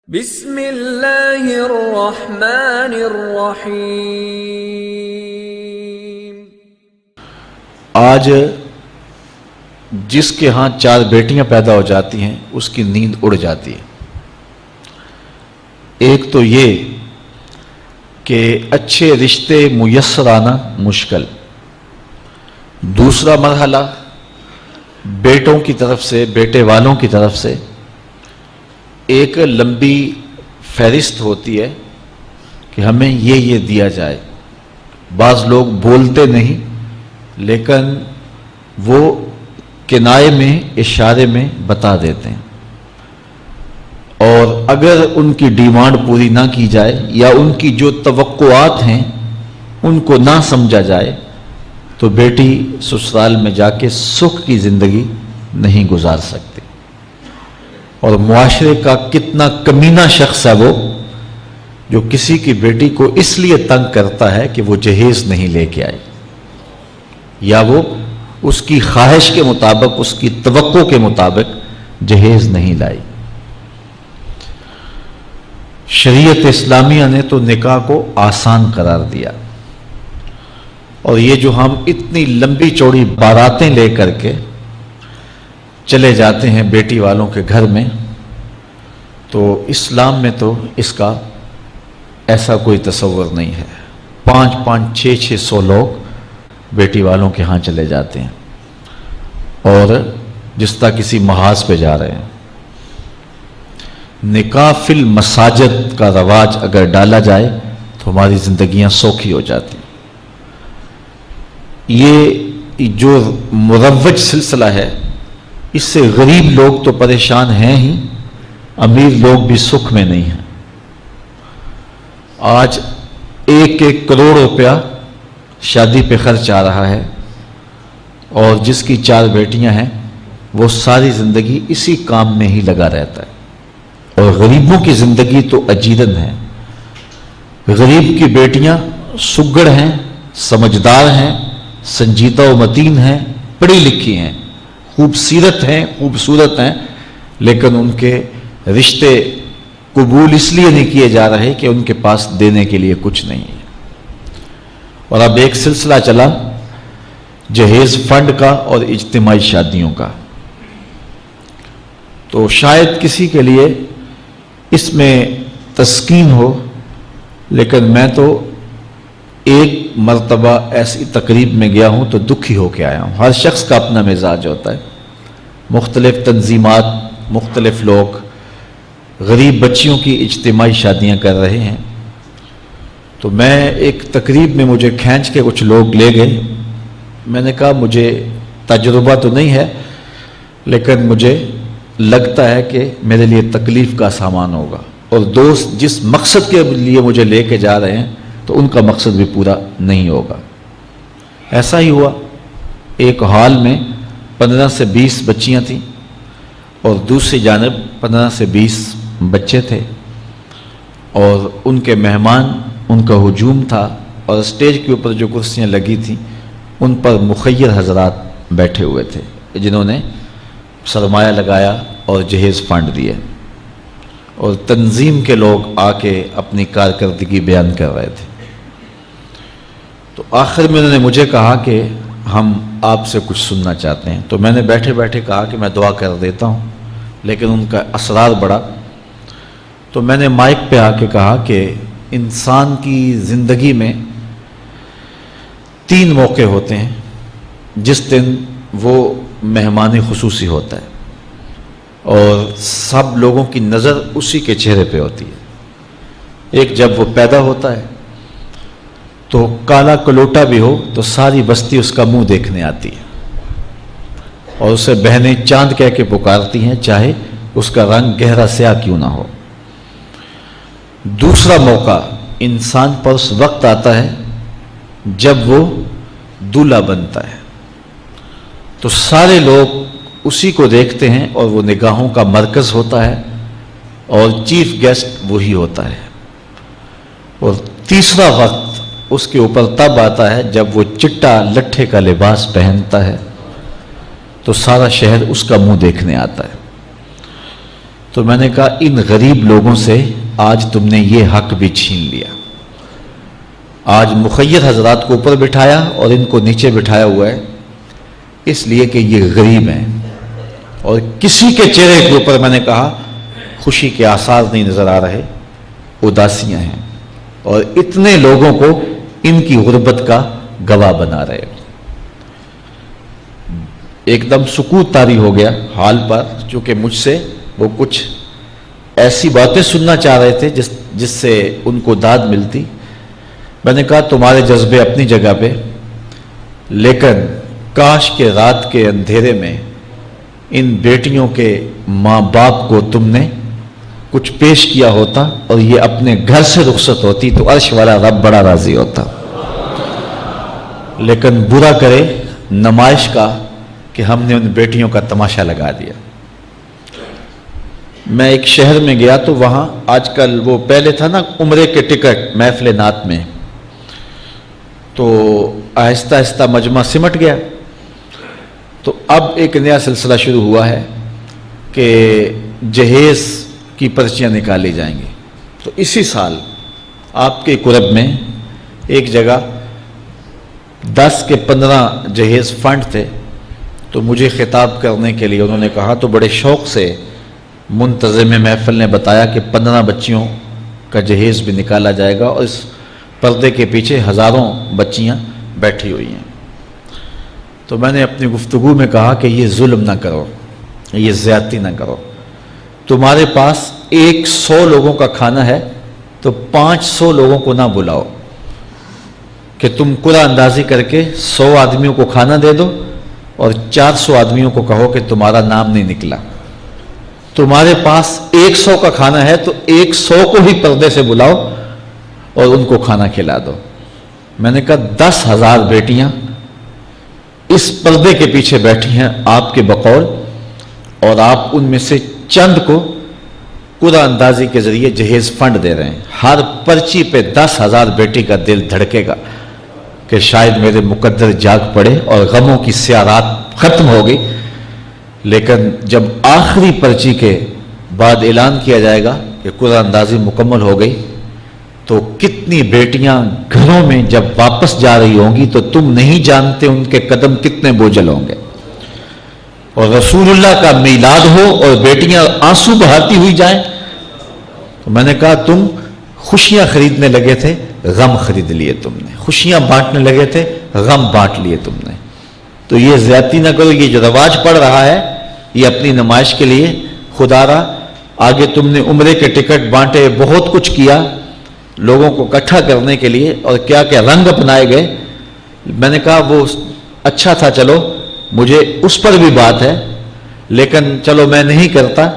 بسم اللہ الرحمن الرحیم۔ آج جس کے ہاں 4 بیٹیاں پیدا ہو جاتی ہیں اس کی نیند اڑ جاتی ہے۔ ایک تو یہ کہ اچھے رشتے میسر آنا مشکل، دوسرا مرحلہ بیٹوں کی طرف سے، بیٹے والوں کی طرف سے ایک لمبی فہرست ہوتی ہے کہ ہمیں یہ دیا جائے۔ بعض لوگ بولتے نہیں لیکن وہ کنائے میں، اشارے میں بتا دیتے ہیں، اور اگر ان کی ڈیمانڈ پوری نہ کی جائے یا ان کی جو توقعات ہیں ان کو نہ سمجھا جائے تو بیٹی سسرال میں جا کے سکھ کی زندگی نہیں گزار سکتی۔ اور معاشرے کا کتنا کمینہ شخص ہے وہ جو کسی کی بیٹی کو اس لیے تنگ کرتا ہے کہ وہ جہیز نہیں لے کے آئی، یا وہ اس کی خواہش کے مطابق، اس کی توقع کے مطابق جہیز نہیں لائی۔ شریعت اسلامیہ نے تو نکاح کو آسان قرار دیا، اور یہ جو ہم اتنی لمبی چوڑی باراتیں لے کر کے چلے جاتے ہیں بیٹی والوں کے گھر میں، تو اسلام میں تو اس کا ایسا کوئی تصور نہیں ہے۔ 500 600 لوگ بیٹی والوں کے ہاں چلے جاتے ہیں، اور جس طرح کسی محاذ پہ جا رہے ہیں۔ نکاح فی المساجد کا رواج اگر ڈالا جائے تو ہماری زندگیاں سوکھی ہو جاتی۔ یہ جو مروج سلسلہ ہے اس سے غریب لوگ تو پریشان ہیں ہی، امیر لوگ بھی سکھ میں نہیں ہیں۔ آج 1 کروڑ روپیہ شادی پہ خرچ آ رہا ہے، اور جس کی 4 بیٹیاں ہیں وہ ساری زندگی اسی کام میں ہی لگا رہتا ہے۔ اور غریبوں کی زندگی تو اجیرن ہے۔ غریب کی بیٹیاں سگڑ ہیں، سمجھدار ہیں، سنجیدہ و متین ہیں، پڑھی لکھی ہیں، خوبصورت ہیں، لیکن ان کے رشتے قبول اس لیے نہیں کیے جا رہے کہ ان کے پاس دینے کے لیے کچھ نہیں ہے۔ اور اب ایک سلسلہ چلا جہیز فنڈ کا اور اجتماعی شادیوں کا، تو شاید کسی کے لیے اس میں تسکین ہو، لیکن میں تو ایک مرتبہ ایسی تقریب میں گیا ہوں تو دکھی ہو کے آیا ہوں۔ ہر شخص کا اپنا مزاج ہوتا ہے، مختلف تنظیمات، مختلف لوگ غریب بچیوں کی اجتماعی شادیاں کر رہے ہیں۔ تو میں ایک تقریب میں مجھے کھینچ کے کچھ لوگ لے گئے۔ میں نے کہا مجھے تجربہ تو نہیں ہے، لیکن مجھے لگتا ہے کہ میرے لیے تکلیف کا سامان ہوگا، اور دوست جس مقصد کے لیے مجھے لے کے جا رہے ہیں تو ان کا مقصد بھی پورا نہیں ہوگا۔ ایسا ہی ہوا۔ ایک ہال میں 15 سے 20 بچیاں تھیں، اور دوسری جانب 15 سے 20 بچے تھے، اور ان کے مہمان، ان کا ہجوم تھا، اور اسٹیج کے اوپر جو کرسیاں لگی تھیں ان پر مخیر حضرات بیٹھے ہوئے تھے جنہوں نے سرمایہ لگایا اور جہیز فنڈ دیے، اور تنظیم کے لوگ آ کے اپنی کارکردگی بیان کر رہے تھے۔ تو آخر میں انہوں نے مجھے کہا کہ ہم آپ سے کچھ سننا چاہتے ہیں۔ تو میں نے بیٹھے بیٹھے کہا کہ میں دعا کر دیتا ہوں، لیکن ان کا اصرار بڑھا، تو میں نے مائک پہ آ کے کہا کہ انسان کی زندگی میں 3 موقع ہوتے ہیں جس دن وہ مہمان خصوصی ہوتا ہے، اور سب لوگوں کی نظر اسی کے چہرے پہ ہوتی ہے۔ ایک جب وہ پیدا ہوتا ہے تو کالا کلوٹا بھی ہو تو ساری بستی اس کا منہ دیکھنے آتی ہے، اور اسے بہنیں چاند کہہ کے پکارتی ہیں، چاہے اس کا رنگ گہرا سیاہ کیوں نہ ہو۔ دوسرا موقع انسان پر اس وقت آتا ہے جب وہ دولہا بنتا ہے، تو سارے لوگ اسی کو دیکھتے ہیں، اور وہ نگاہوں کا مرکز ہوتا ہے، اور چیف گیسٹ وہی ہوتا ہے۔ اور تیسرا وقت اس کے اوپر تب آتا ہے جب وہ چٹا لٹھے کا لباس پہنتا ہے، تو سارا شہر اس کا منہ دیکھنے آتا ہے۔ تو میں نے کہا ان غریب لوگوں سے آج تم نے یہ حق بھی چھین لیا. آج مخیر حضرات کو اوپر بٹھایا اور ان کو نیچے بٹھایا ہوا ہے اس لیے کہ یہ غریب ہیں، اور کسی کے چہرے کے اوپر میں نے کہا خوشی کے آثار نہیں نظر آ رہے، اداسیاں ہیں، اور اتنے لوگوں کو ان کی غربت کا گواہ بنا رہے. ایک دم سکوت طاری ہو گیا حال پر، چونکہ مجھ سے وہ کچھ ایسی باتیں سننا چاہ رہے تھے جس سے ان کو داد ملتی. میں نے کہا تمہارے جذبے اپنی جگہ پہ، لیکن کاش کے رات کے اندھیرے میں ان بیٹیوں کے ماں باپ کو تم نے کچھ پیش کیا ہوتا اور یہ اپنے گھر سے رخصت ہوتی تو عرش والا رب بڑا راضی ہوتا. لیکن برا کرے نمائش کا کہ ہم نے ان بیٹیوں کا تماشا لگا دیا. میں ایک شہر میں گیا تو وہاں آج کل وہ پہلے تھا نا عمرے کے ٹکٹ محفل نعت میں، تو آہستہ آہستہ مجمع سمٹ گیا. تو اب ایک نیا سلسلہ شروع ہوا ہے کہ جہیز کی پرچیاں نکالی جائیں گی. تو اسی سال آپ کے قرب میں ایک جگہ 10 کے 15 جہیز فنڈ تھے، تو مجھے خطاب کرنے کے لیے انہوں نے کہا، تو بڑے شوق سے منتظم محفل نے بتایا کہ 15 بچیوں کا جہیز بھی نکالا جائے گا، اور اس پردے کے پیچھے ہزاروں بچیاں بیٹھی ہوئی ہیں. تو میں نے اپنی گفتگو میں کہا کہ یہ ظلم نہ کرو، یہ زیادتی نہ کرو. تمہارے پاس 100 لوگوں کا کھانا ہے تو 500 لوگوں کو نہ بلاؤ کہ تم قرعہ اندازی کر کے 100 آدمیوں کو کھانا دے دو اور 400 آدمیوں کو کہو کہ تمہارا نام نہیں نکلا. تمہارے پاس 100 کا کھانا ہے تو 100 کو ہی پردے سے بلاؤ اور ان کو کھانا کھلا دو. میں نے کہا 10,000 بیٹیاں اس پردے کے پیچھے بیٹھی ہیں آپ کے بقول، اور آپ ان میں سے چند کو قرعہ اندازی کے ذریعے جہیز فنڈ دے رہے ہیں. ہر پرچی پہ 10,000 بیٹی کا دل دھڑکے گا کہ شاید میرے مقدر جاگ پڑے اور غموں کی سیاہ رات ختم ہو گئی. لیکن جب آخری پرچی کے بعد اعلان کیا جائے گا کہ قرعہ اندازی مکمل ہو گئی، تو کتنی بیٹیاں گھروں میں جب واپس جا رہی ہوں گی تو تم نہیں جانتے ان کے قدم کتنے بوجھل ہوں گے. اور رسول اللہ کا میلاد ہو اور بیٹیاں آنسو بہاتی ہوئی جائیں. تو میں نے کہا تم خوشیاں خریدنے لگے تھے، غم خرید لیے تم نے. خوشیاں بانٹنے لگے تھے، غم بانٹ لیے تم نے. تو یہ زیادتی نہ کرو. یہ جو رواج پڑ رہا ہے یہ اپنی نمائش کے لیے. خدا را آگے تم نے عمرے کے ٹکٹ بانٹے، بہت کچھ کیا لوگوں کو اکٹھا کرنے کے لیے، اور کیا کیا رنگ اپنائے گئے. میں نے کہا وہ اچھا تھا، چلو مجھے اس پر بھی بات ہے، لیکن چلو میں نہیں کرتا.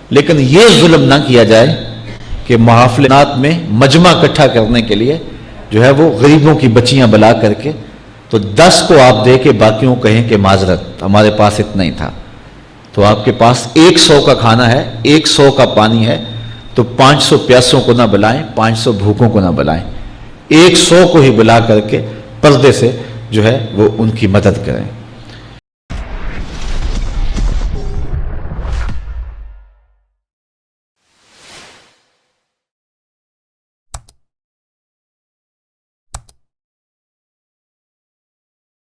لیکن یہ ظلم نہ کیا جائے کہ محافلات میں مجمع اکٹھا کرنے کے لیے جو ہے وہ غریبوں کی بچیاں بلا کر کے تو 10 کو آپ دے کے باقیوں کو کہیں کہ معذرت ہمارے پاس اتنا ہی تھا. تو آپ کے پاس 100 کا کھانا ہے، 100 کا پانی ہے، تو 500 پیاسوں کو نہ بلائیں، 500 بھوکوں کو نہ بلائیں. 100 کو ہی بلا کر کے پردے سے جو ہے وہ ان کی مدد کریں.